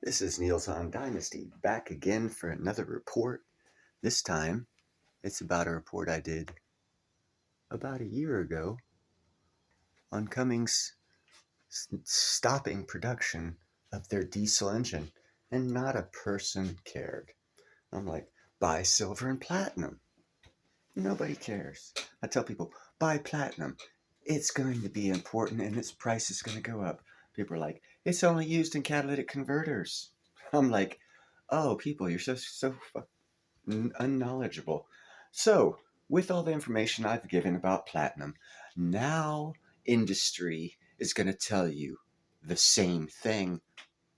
This is Niels on Dynasty, back again for another report. This time, it's about a report I did about a year ago on Cummings stopping production of their diesel engine, and not a person cared. I'm like, buy silver and platinum. Nobody cares. I tell people, buy platinum. It's going to be important and its price is going to go up. People are like, it's only used in catalytic converters. I'm like, oh, people, you're so unknowledgeable. So, with all the information I've given about platinum, now industry is going to tell you the same thing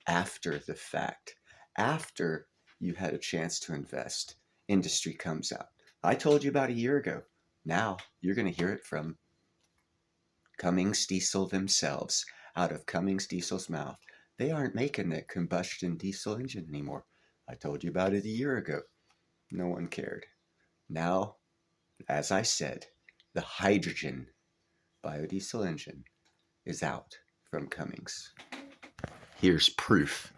after the fact. After you had a chance to invest, industry comes out. I told you about a year ago. Now you're going to hear it from Cummings Diesel themselves, out of Cummings Diesel's mouth. They aren't making that combustion diesel engine anymore. I told you about it a year ago. No one cared. Now, as I said, the hydrogen biodiesel engine is out from Cummings. Here's proof.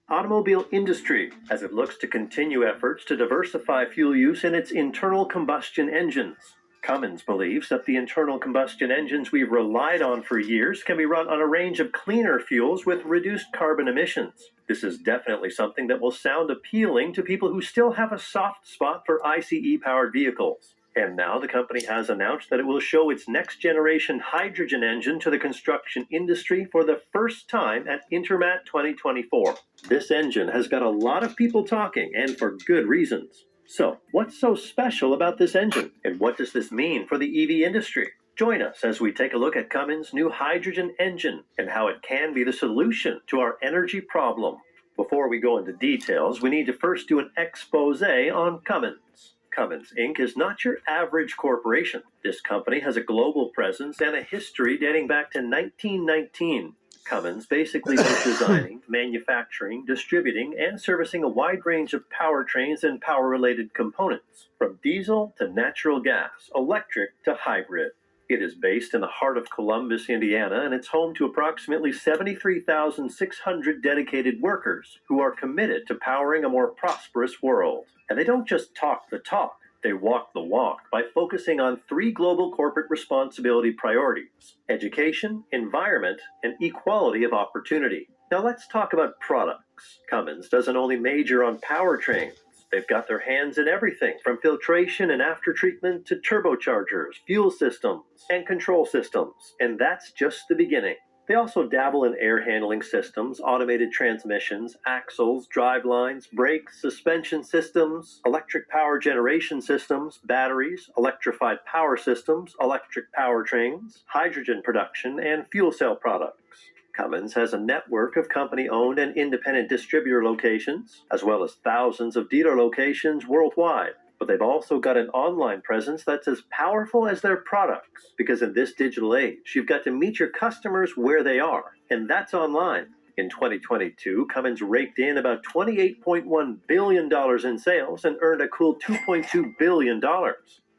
Automobile industry as it looks to continue efforts to diversify fuel use in its internal combustion engines. Cummins believes that the internal combustion engines we've relied on for years can be run on a range of cleaner fuels with reduced carbon emissions. This is definitely something that will sound appealing to people who still have a soft spot for ICE-powered vehicles. And now the company has announced that it will show its next-generation hydrogen engine to the construction industry for the first time at Intermat 2024. This engine has got a lot of people talking, and for good reasons. So, what's so special about this engine, and what does this mean for the EV industry? Join us as we take a look at Cummins' new hydrogen engine and how it can be the solution to our energy problem. Before we go into details, we need to first do an expose on Cummins. Cummins Inc. is not your average corporation. This company has a global presence and a history dating back to 1919. Cummins basically is designing, manufacturing, distributing, and servicing a wide range of powertrains and power-related components, from diesel to natural gas, electric to hybrid. It is based in the heart of Columbus, Indiana, and it's home to approximately 73,600 dedicated workers who are committed to powering a more prosperous world. And they don't just talk the talk. They walk the walk by focusing on three global corporate responsibility priorities: education, environment, and equality of opportunity. Now let's talk about products. Cummins doesn't only major on powertrains. They've got their hands in everything from filtration and aftertreatment to turbochargers, fuel systems, and control systems. And that's just the beginning. They also dabble in air handling systems, automated transmissions, axles, drivelines, brakes, suspension systems, electric power generation systems, batteries, electrified power systems, electric powertrains, hydrogen production, and fuel cell products. Cummins has a network of company-owned and independent distributor locations, as well as thousands of dealer locations worldwide. But they've also got an online presence that's as powerful as their products, because in this digital age, you've got to meet your customers where they are, and that's online. In 2022, Cummins raked in about $28.1 billion in sales and earned a cool $2.2 billion.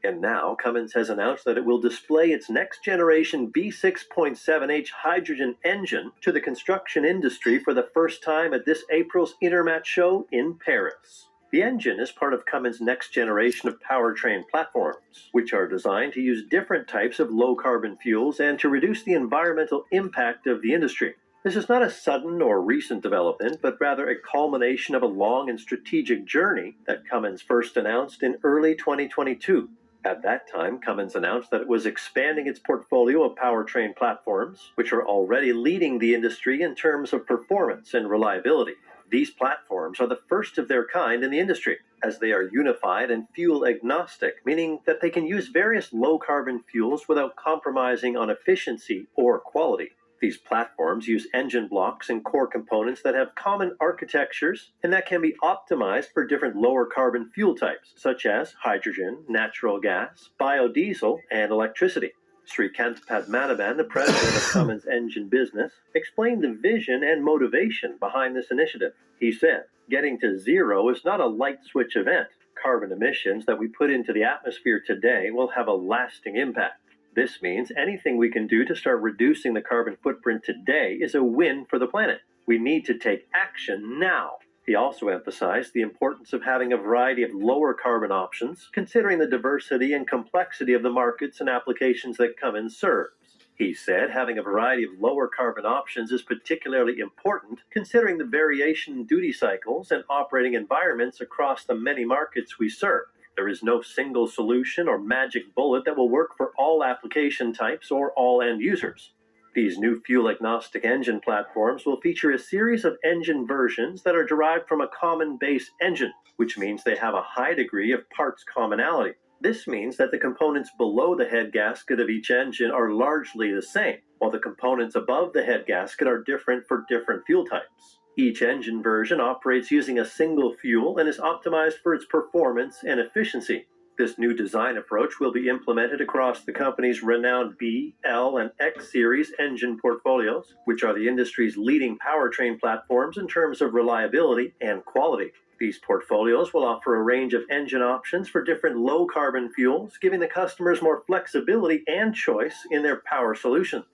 And now, Cummins has announced that it will display its next-generation B6.7H hydrogen engine to the construction industry for the first time at this April's Intermat show in Paris. The engine is part of Cummins' next generation of powertrain platforms, which are designed to use different types of low-carbon fuels and to reduce the environmental impact of the industry. This is not a sudden or recent development, but rather a culmination of a long and strategic journey that Cummins first announced in early 2022. At that time, Cummins announced that it was expanding its portfolio of powertrain platforms, which are already leading the industry in terms of performance and reliability. These platforms are the first of their kind in the industry, as they are unified and fuel agnostic, meaning that they can use various low-carbon fuels without compromising on efficiency or quality. These platforms use engine blocks and core components that have common architectures and that can be optimized for different lower carbon fuel types, such as hydrogen, natural gas, biodiesel, and electricity. Srikant Padmanabhan, the president of Cummins Engine Business, explained the vision and motivation behind this initiative. He said, "Getting to zero is not a light switch event. Carbon emissions that we put into the atmosphere today will have a lasting impact. This means anything we can do to start reducing the carbon footprint today is a win for the planet. We need to take action now. He also emphasized the importance of having a variety of lower carbon options, considering the diversity and complexity of the markets and applications that Cummins serves. He said having a variety of lower carbon options is particularly important considering the variation in duty cycles and operating environments across the many markets we serve. There is no single solution or magic bullet that will work for all application types or all end users. These new fuel-agnostic engine platforms will feature a series of engine versions that are derived from a common base engine, which means they have a high degree of parts commonality. This means that the components below the head gasket of each engine are largely the same, while the components above the head gasket are different for different fuel types. Each engine version operates using a single fuel and is optimized for its performance and efficiency. This new design approach will be implemented across the company's renowned B, L, and X series engine portfolios, which are the industry's leading powertrain platforms in terms of reliability and quality. These portfolios will offer a range of engine options for different low-carbon fuels, giving the customers more flexibility and choice in their power solutions.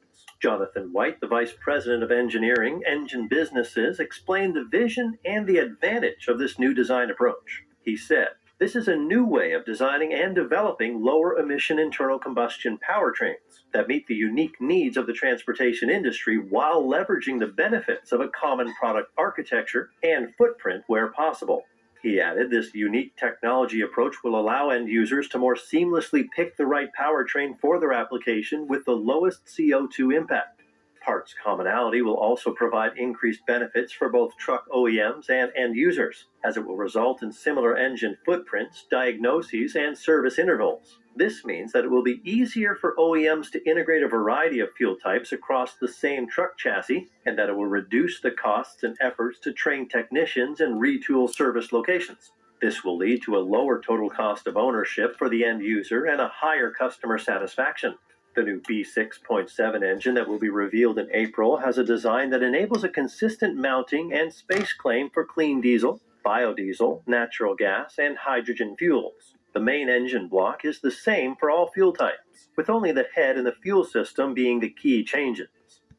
Jonathan White, the Vice President of Engineering, Engine Businesses, explained the vision and the advantage of this new design approach. He said, "This is a new way of designing and developing lower-emission internal combustion powertrains that meet the unique needs of the transportation industry while leveraging the benefits of a common product architecture and footprint where possible." He added, "This unique technology approach will allow end users to more seamlessly pick the right powertrain for their application with the lowest CO2 impact." Parts commonality will also provide increased benefits for both truck OEMs and end users, as it will result in similar engine footprints, diagnoses, and service intervals. This means that it will be easier for OEMs to integrate a variety of fuel types across the same truck chassis, and that it will reduce the costs and efforts to train technicians and retool service locations. This will lead to a lower total cost of ownership for the end user and a higher customer satisfaction. The new B6.7 engine that will be revealed in April has a design that enables a consistent mounting and space claim for clean diesel, biodiesel, natural gas, and hydrogen fuels. The main engine block is the same for all fuel types, with only the head and the fuel system being the key changes.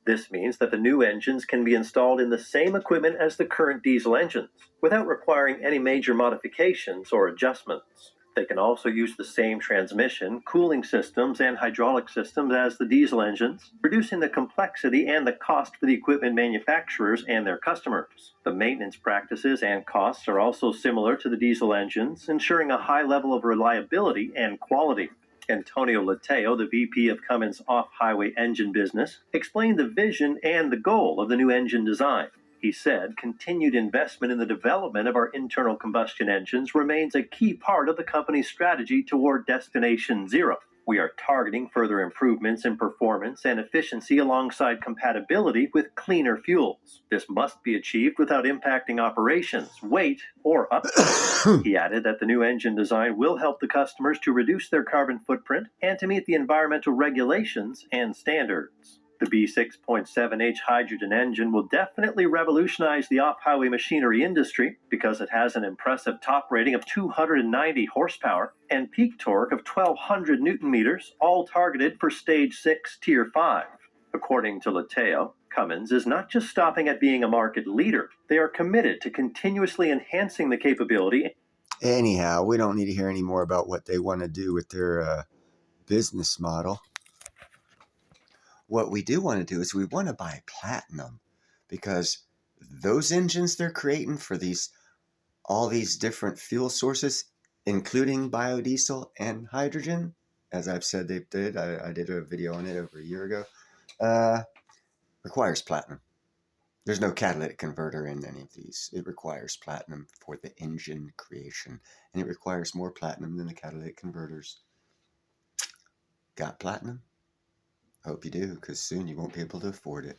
This means that the new engines can be installed in the same equipment as the current diesel engines, without requiring any major modifications or adjustments. They can also use the same transmission, cooling systems, and hydraulic systems as the diesel engines, reducing the complexity and the cost for the equipment manufacturers and their customers. The maintenance practices and costs are also similar to the diesel engines, ensuring a high level of reliability and quality. Antonio Lateo, the VP of Cummins off-highway engine business, explained the vision and the goal of the new engine design. He said, "Continued investment in the development of our internal combustion engines remains a key part of the company's strategy toward Destination Zero. We are targeting further improvements in performance and efficiency alongside compatibility with cleaner fuels. This must be achieved without impacting operations, weight, or uptime." He added that the new engine design will help the customers to reduce their carbon footprint and to meet the environmental regulations and standards. The B6.7H hydrogen engine will definitely revolutionize the off-highway machinery industry because it has an impressive top rating of 290 horsepower and peak torque of 1,200 newton meters, all targeted for Stage 6, Tier 5. According to Lateo, Cummins is not just stopping at being a market leader. They are committed to continuously enhancing the capability. Anyhow, we don't need to hear any more about what they want to do with their business model. What we do want to do is we want to buy platinum, because those engines they're creating for all these different fuel sources, including biodiesel and hydrogen, as I've said they did, I did a video on it over a year ago, requires platinum. There's no catalytic converter in any of these. It requires platinum for the engine creation, and it requires more platinum than the catalytic converters. Got platinum? Hope you do, because soon you won't be able to afford it.